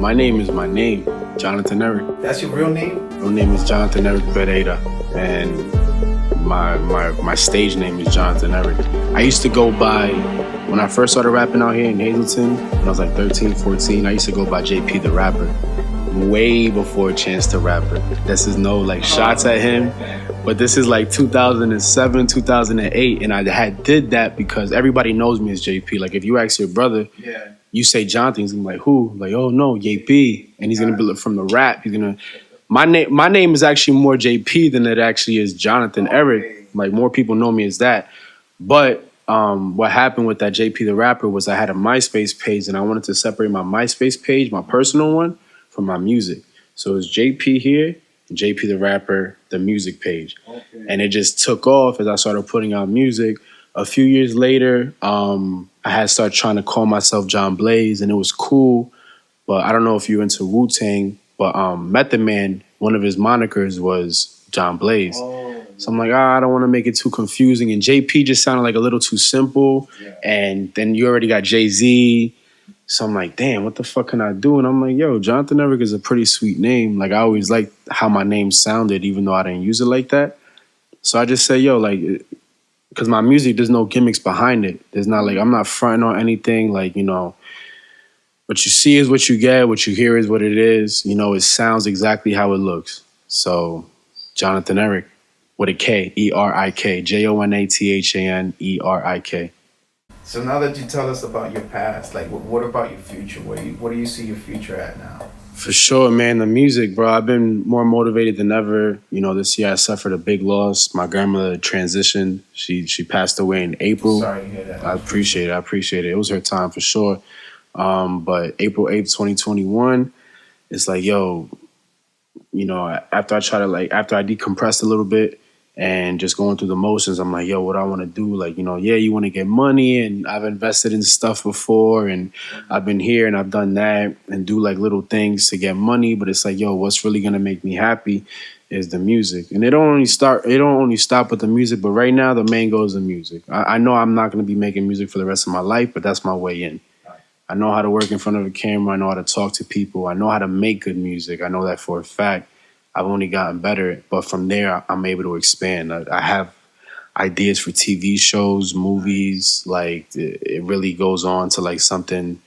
My name is my name, Jonathan Eric. That's your real name? Real name is Jonathan Eric Pereira, and my stage name is Jonathan Eric. I used to go by, when I first started rapping out here in Hazleton, when I was like 13, 14, I used to go by JP the Rapper, way before Chance the Rapper. This is no like shots at him, but this is like 2007, 2008, and I did that because everybody knows me as JP. Like if you ask your brother, you say Jonathan, he's gonna be like, who? Like, oh no, JP. And he's gonna be like, from the rap, he's gonna, my name is actually more JP than it actually is Jonathan Eric. Like more people know me as that. But what happened with that JP the Rapper was I had a MySpace page and I wanted to separate my MySpace page, my personal one, from my music. So it's JP here, and JP the Rapper, the music page. And it just took off as I started putting out music. A few years later, I had started trying to call myself John Blaze, and it was cool. But I don't know if you're into Wu-Tang, but Method Man, one of his monikers was John Blaze. So I'm like, I don't want to make it too confusing. And JP just sounded like a little too simple. And then you already got Jay-Z. So I'm like, damn, what the fuck can I do? And I'm like, yo, Jonathan Eric is a pretty sweet name. Like I always liked how my name sounded, even though I didn't use it like that. So I just say, yo, like, because my music, there's no gimmicks behind it. There's not like, I'm not fronting on anything. Like, you know, what you see is what you get. What you hear is what it is. You know, it sounds exactly how it looks. So Jonathan Eric with a K, ERIK, JONATHANERIK. So now that you tell us about your past, like what about your future? What do you see your future at now? For sure, man. The music, bro. I've been more motivated than ever. You know, this year I suffered a big loss. My grandmother transitioned. She passed away in April. Sorry to hear that. I appreciate it. It was her time for sure. But April 8th, 2021, it's like, yo, you know, after I decompressed a little bit and just going through the motions, I'm like, yo, what I want to do? Like, you know, yeah, you want to get money, and I've invested in stuff before, and I've been here and I've done that and do like little things to get money. But it's like, yo, what's really going to make me happy is the music. And it don't only stop with the music, but right now the main goal is the music. I know I'm not going to be making music for the rest of my life, but that's my way in. I know how to work in front of a camera. I know how to talk to people. I know how to make good music. I know that for a fact. I've only gotten better, but from there, I'm able to expand. I have ideas for TV shows, movies. Like it really goes on to like something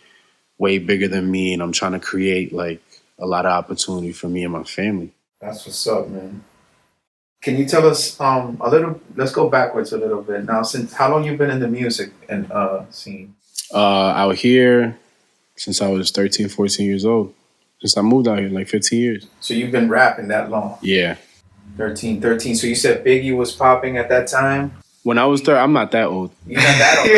way bigger than me, and I'm trying to create like a lot of opportunity for me and my family. That's what's up, man. Can you tell us a little? Let's go backwards a little bit now. Since how long you been in the music and scene? Out here since I was 13, 14 years old. Since I moved out here, like 15 years. So you've been rapping that long? Yeah. 13. So you said Biggie was popping at that time? When I was 30, I'm not that old. You're not that old?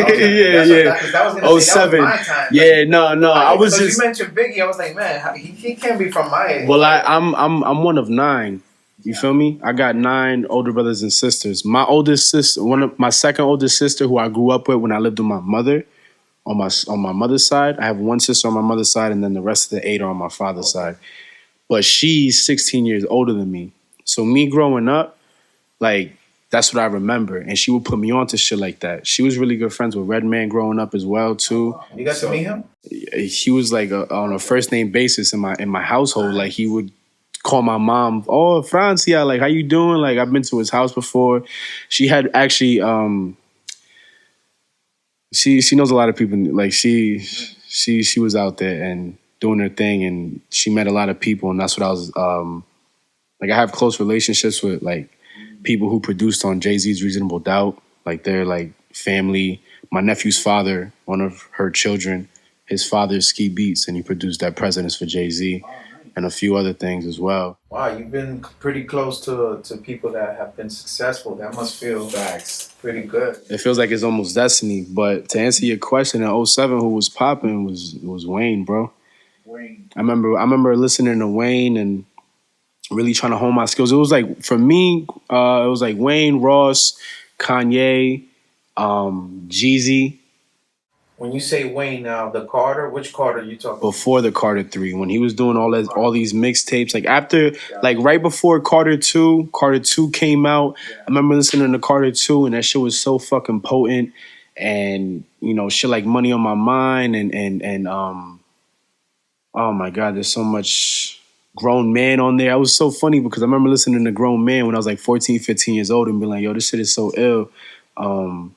That was gonna say, that was my time. Yeah, no. I was just. You mentioned Biggie, I was like, man, he can't be from my age. Well, I'm one of 9. You feel me? I got 9 older brothers and sisters. My oldest sister, my second oldest sister, who I grew up with when I lived with my mother. On my mother's side, I have one sister on my mother's side, and then the rest of the 8 are on my father's side. But she's 16 years older than me. So me growing up, like, that's what I remember. And she would put me on to shit like that. She was really good friends with Redman growing up as well, too. You got to meet him? He was like on a first name basis in my household. Like, he would call my mom, oh, Francia, like, how you doing? Like, I've been to his house before. She had actually... She knows a lot of people. Like she was out there and doing her thing, and she met a lot of people, and that's what I was like. I have close relationships with like people who produced on Jay-Z's Reasonable Doubt. Like they're like family. My nephew's father, one of her children, his father is Ski Beats, and he produced that Presidents for Jay-Z and a few other things as well. Wow, you've been pretty close to people that have been successful. That must feel pretty good. It feels like it's almost destiny. But to answer your question, in 07, who was popping was Wayne, bro. Wayne. I remember listening to Wayne and really trying to hone my skills. It was like, for me, it was like Wayne, Ross, Kanye, Jeezy. When you say Wayne now, the Carter, which Carter you talking about? Before the Carter 3, when he was doing all these mixtapes, like after, like right before Carter 2 came out, I remember listening to Carter 2, and that shit was so fucking potent, and you know, shit like Money on My Mind and Oh my God, there's so much grown man on there. I was so funny because I remember listening to Grown Man when I was like 14, 15 years old and being like, yo, this shit is so ill. Um,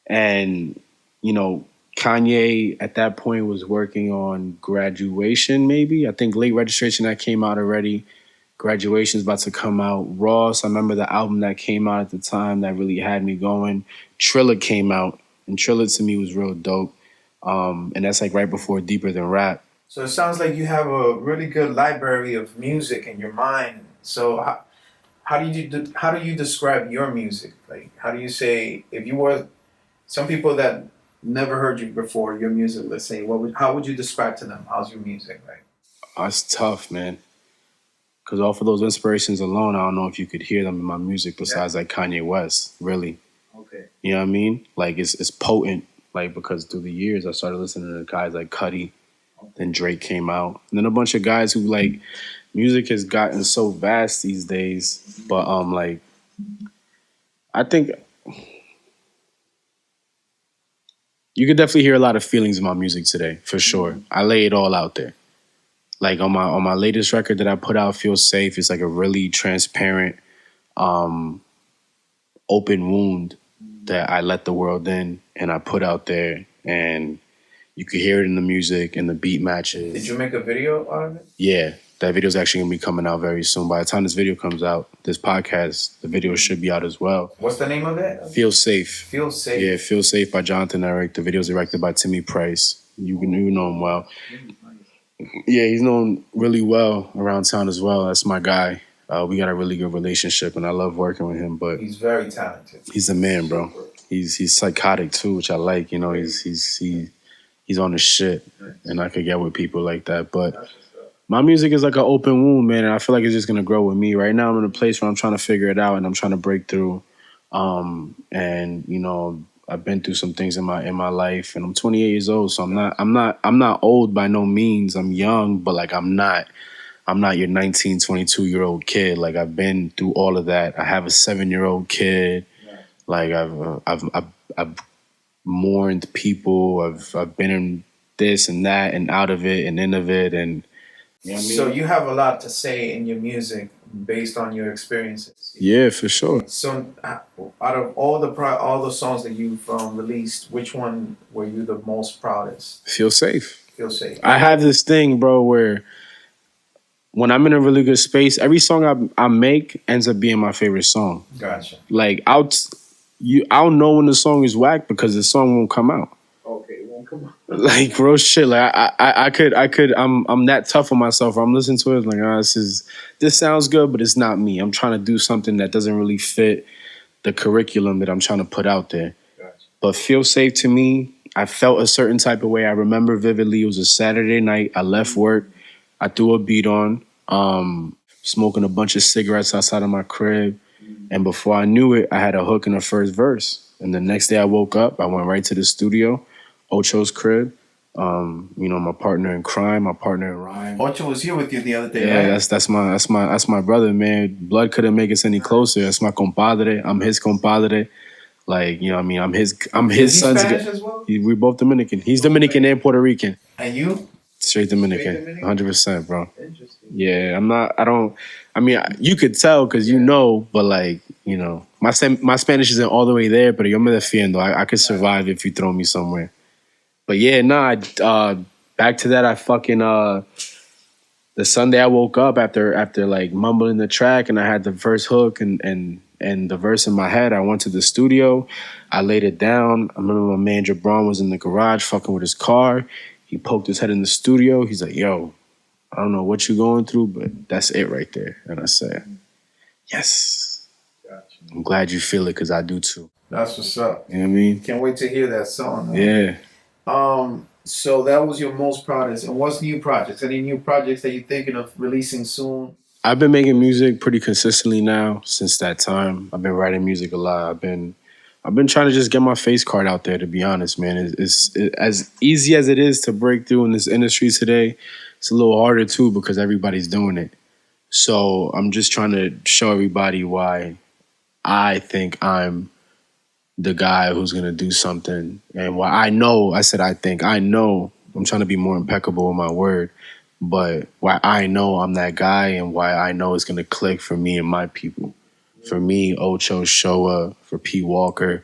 and, you know, Kanye at that point was working on Graduation, maybe. I think Late Registration that came out already. Graduation's about to come out. Ross, I remember the album that came out at the time that really had me going. Triller came out, and Triller to me was real dope. And that's like right before Deeper Than Rap. So it sounds like you have a really good library of music in your mind. So how do you describe your music? Like how do you say if you were some people that never heard you before your music? Let's say how would you describe to them? How's your music like? It's tough, man. Because off of those inspirations alone, I don't know if you could hear them in my music besides like Kanye West, really. Okay. You know what I mean? Like it's potent. Like because through the years I started listening to guys like Cudi, then Drake came out, and then a bunch of guys who like music has gotten so vast these days. But like I think you could definitely hear a lot of feelings in my music today, for sure. I lay it all out there. Like on my latest record that I put out, Feel Safe, it's like a really transparent, open wound that I let the world in and I put out there, and you could hear it in the music and the beat matches. Did you make a video out of it? Yeah, that video's actually gonna be coming out very soon. By the time this video comes out, this podcast, the video should be out as well. What's the name of it? Feel Safe. Feel Safe. Yeah, Feel Safe by Jonathan ERIK. The video's directed by Timmy Price. You know him well. Yeah, he's known really well around town as well. That's my guy. We got a really good relationship, and I love working with him. But he's very talented. He's a man, bro. He's psychotic too, which I like. You know, he's on his shit, and I could get with people like that. But my music is like an open wound, man, and I feel like it's just gonna grow with me. Right now, I'm in a place where I'm trying to figure it out, and I'm trying to break through. And you know, I've been through some things in my life, and I'm 28 years old, so I'm not old by no means. I'm young, but like I'm not your 19, 22-year-old kid. Like I've been through all of that. I have a 7-year-old kid. Like I've mourned people. I've been in this and that and out of it and in of it, and you know what I mean? So you have a lot to say in your music based on your experiences. Yeah, for sure. So out of all the songs that you've released, which one were you the most proudest? Feel Safe. Feel Safe. I have this thing, bro, where when I'm in a really good space, every song I make ends up being my favorite song. Gotcha. Like I'll know when the song is whack because the song won't come out. Okay, it won't come out. Like real shit. Like I could. I'm that tough on myself. I'm listening to it like, this sounds good, but it's not me. I'm trying to do something that doesn't really fit the curriculum that I'm trying to put out there. Gotcha. But Feel Safe to me, I felt a certain type of way. I remember vividly. It was a Saturday night. I left work. I threw a beat on, smoking a bunch of cigarettes outside of my crib. And before I knew it, I had a hook in the first verse. And the next day I woke up, I went right to the studio, Ocho's crib. You know, my partner in crime, my partner in rhyme. Ocho was here with you the other day. Yeah, right? that's my brother, man. Blood couldn't make us any closer. That's my compadre. I'm his compadre. Like, you know what I mean? I'm his son's. Spanish as well? We're both Dominican. He's Dominican and Puerto Rican. And you? Straight Dominican. 100%, bro. Interesting. Yeah, you could tell because you know, but like, you know, my Spanish isn't all the way there, but yo me defiendo. I could survive if you throw me somewhere. But yeah, back to that, I fucking, the Sunday I woke up after like mumbling the track and I had the first hook and the verse in my head, I went to the studio, I laid it down. I remember my man Jabron was in the garage fucking with his car. He poked his head in the studio. He's like, yo, I don't know what you're going through, but that's it right there. And I said, yes. Gotcha. I'm glad you feel it because I do too. That's what's up. You know what I mean? Can't wait to hear that song. Yeah. So that was your most proudest. And what's new projects? Any new projects that you're thinking of releasing soon? I've been making music pretty consistently now since that time. I've been writing music a lot. I've been trying to just get my face card out there, to be honest, man. It's as easy as it is to break through in this industry today, it's a little harder too because everybody's doing it. So I'm just trying to show everybody why I think I'm the guy who's going to do something. And why I know I'm trying to be more impeccable with my word. but why I know I'm that guy and why I know it's gonna click for me and my people. For me, Ocho Showa, for P Walker,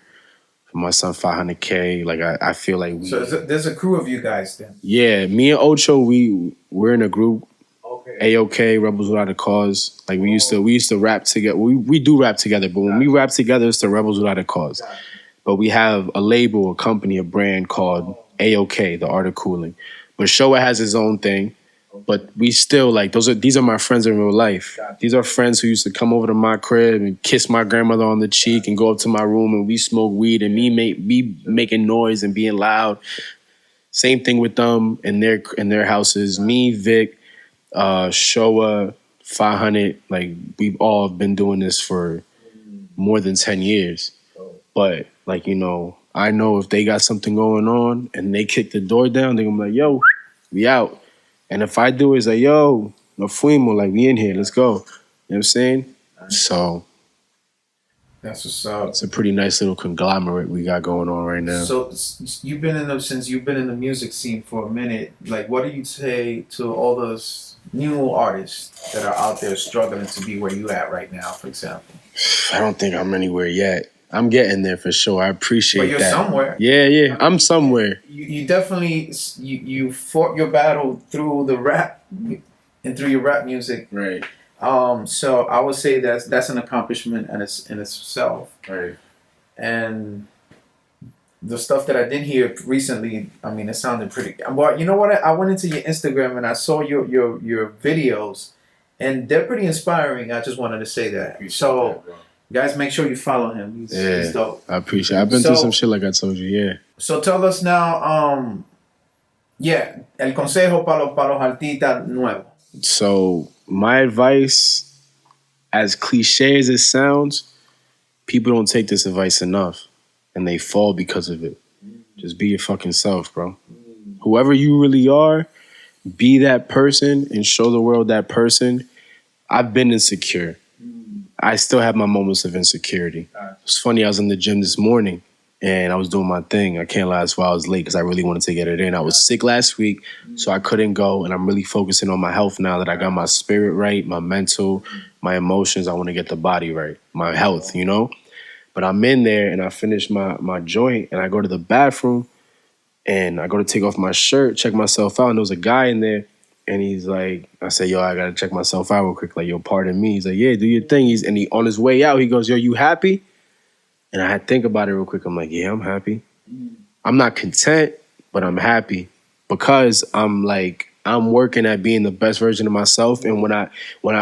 for my son 500K. Like I feel like So there's a crew of you guys then. yeah, me and Ocho, we're in a group. Okay. AOK, Rebels Without a Cause. Like we used to rap together. We do rap together, but when we rap together, it's the Rebels Without a Cause. But we have a label, a company, a brand called AOK, the Art of Cooling. But Showa has his own thing. But we still like these are my friends in real life. These are friends who used to come over to my crib and kiss my grandmother on the cheek and go up to my room and we smoke weed and me making noise and being loud. Same thing with them in their houses. Me, Vic, Showa, 500. Like we've all been doing this for more than 10 years. But like I know if they got something going on and they kick the door down, they're gonna be like, "Yo, we out." And if I do, it's like, "Yo, no fuimo, like we in here, let's go." You know what I'm saying? So that's what's up. it's a pretty nice little conglomerate we got going on right now. So since you've been in the music scene for a minute, like what do you say to all those new artists that are out there struggling to be where you at right now, for example? I don't think I'm anywhere yet. I'm getting there for sure. I appreciate but you're that. somewhere. Yeah, I'm somewhere. You definitely you fought your battle through the rap and through your rap music. Right. So I would say that's an accomplishment in itself. Right. And the stuff that I did hear recently, I mean, it sounded pretty. Well, you know what? I went into your Instagram and I saw your videos, and they're pretty inspiring. I just wanted to say that. So, guys, make sure you follow him. He's dope. I appreciate it. I've been through some shit like I told you, yeah. So tell us now, el consejo para los artistas nuevos. So my advice, as cliche as it sounds, people don't take this advice enough. And they fall because of it. Just be your fucking self, bro. Whoever you really are, be that person and show the world that person. I've been insecure. I still have my moments of insecurity. It's funny, I was in the gym this morning and I was doing my thing. I can't lie, that's why I was late because I really wanted to get it in. I was sick last week, so I couldn't go, and I'm really focusing on my health now that I got my spirit right, my mental, my emotions. I want to get the body right, my health, But I'm in there and I finish my joint and I go to the bathroom and I go to take off my shirt, check myself out, and there was a guy in there and he's like, I say, "Yo, I gotta check myself out real quick." Like, "Yo, pardon me." He's like, "Yeah, do your thing." And he on his way out, he goes, "Yo, you happy?" And I had to think about it real quick. I'm like, "Yeah, I'm happy. I'm not content, but I'm happy because I'm working at being the best version of myself. And when I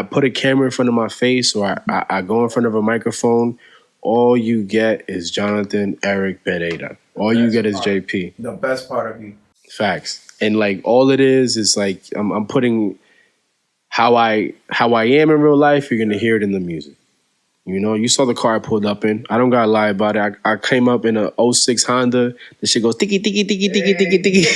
put a camera in front of my face or I go in front of a microphone, all you get is Jonathan ERIK Pereira. All you get is JP. The best part of you. Facts. And like all it is like I'm putting how I am in real life. You're gonna hear it in the music. You saw the car I pulled up in. I don't gotta lie about it. I came up in a '06 Honda. The shit goes tiki tiki tiki tiki tiki tiki.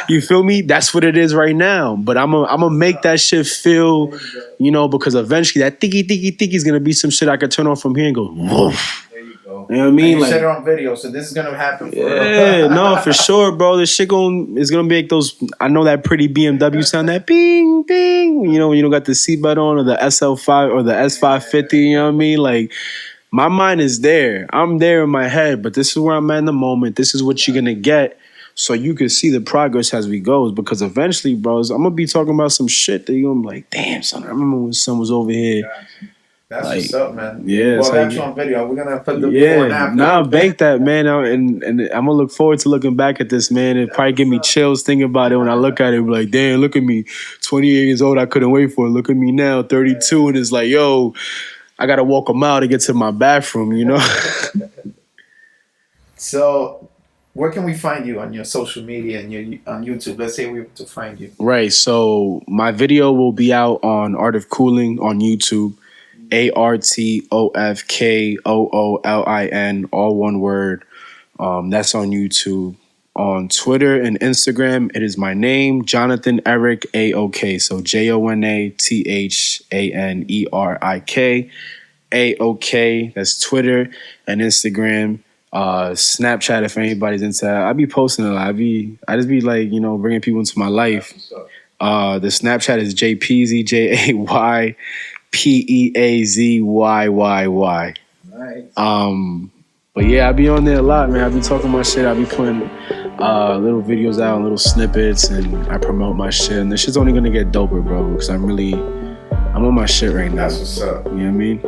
You feel me? That's what it is right now. But I'm gonna make that shit feel, because eventually that tiki tiki tiki is gonna be some shit I could turn on from here and go woof. There you go. You know what I mean? And you said it on video, so this is gonna happen. Yeah, no, for sure, bro. This shit is gonna make those. I know that pretty BMW sound, that bing bing. When you don't got the seatbelt on, or the SL5 or the S550. You know what I mean? Like, my mind is there. I'm there in my head, but this is where I'm at in the moment. This is what you're gonna get, so you can see the progress as we go. Because eventually, bros, I'm gonna be talking about some shit that you're gonna be like, "Damn, son, I remember when son was over here." That's what's up, man. Yeah, well, that's on video. We're gonna put the before and after. Bank that, man. And I'm gonna look forward to looking back at this, man. It probably give me chills thinking about it when I look at it. Like, damn, look at me, 28 years old. I couldn't wait for it. Look at me now, 32, and it's like, yo, I gotta walk a mile to get to my bathroom, So, where can we find you on your social media and on YouTube? Let's say we were to find you. Right. So my video will be out on Art of Cooling on YouTube. ARTOFKOOLIN, all one word. That's on YouTube. On Twitter and Instagram, it is my name, Jonathan ERIK AOK. So JONATHANERIK AOK. That's Twitter and Instagram. Snapchat, if anybody's into that. I be posting a lot. I just be like, bringing people into my life. The Snapchat is JPeezy, JAYPEAZYYY. Nice. But yeah, I be on there a lot, man. I be talking my shit. I be putting little videos out, little snippets, and I promote my shit. And this shit's only gonna get doper, bro, because I'm on my shit right now. That's what's up. You know what I mean?